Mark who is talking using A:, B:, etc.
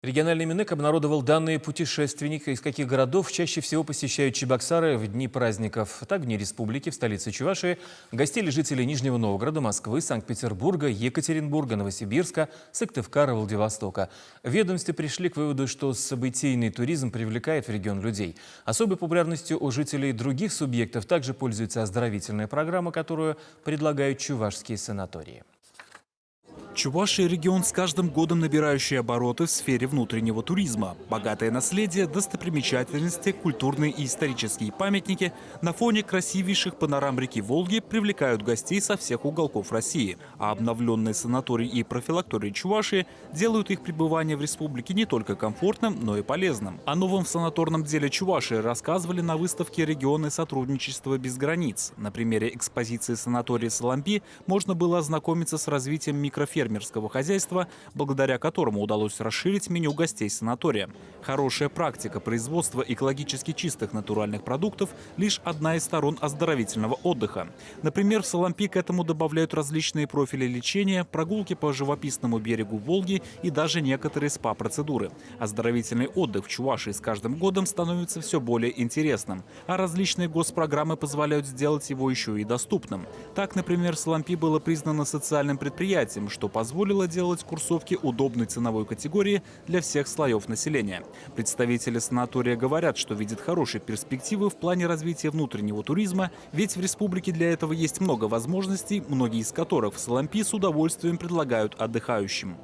A: Региональный Минэк обнародовал данные путешественника, из каких городов чаще всего посещают Чебоксары в дни праздников. Так, в дни республики в столице Чувашии гостили жители Нижнего Новгорода, Москвы, Санкт-Петербурга, Екатеринбурга, Новосибирска, Сыктывкара, Владивостока. В ведомстве пришли к выводу, что событийный туризм привлекает в регион людей. Особой популярностью у жителей других субъектов также пользуется оздоровительная программа, которую предлагают чувашские санатории.
B: Чувашия – регион с каждым годом набирающий обороты в сфере внутреннего туризма. Богатое наследие, достопримечательности, культурные и исторические памятники на фоне красивейших панорам реки Волги привлекают гостей со всех уголков России. А обновленные санатории и профилактории Чувашии делают их пребывание в республике не только комфортным, но и полезным. О новом санаторном деле Чувашии рассказывали на выставке «Регионы сотрудничества без границ». На примере экспозиции санатория Салампи можно было ознакомиться с развитием микрофермерского хозяйства, благодаря которому удалось расширить меню гостей санатория. Хорошая практика производства экологически чистых натуральных продуктов – лишь одна из сторон оздоровительного отдыха. Например, в Салампи к этому добавляют различные профили лечения, прогулки по живописному берегу Волги и даже некоторые СПА-процедуры. Оздоровительный отдых в Чувашии с каждым годом становится все более интересным, а различные госпрограммы позволяют сделать его еще и доступным. Так, например, Салампи было признано социальным предприятием, что позволило делать курсовки удобной ценовой категории для всех слоев населения. Представители санатория говорят, что видят хорошие перспективы в плане развития внутреннего туризма, ведь в республике для этого есть много возможностей, многие из которых в Салампи с удовольствием предлагают отдыхающим.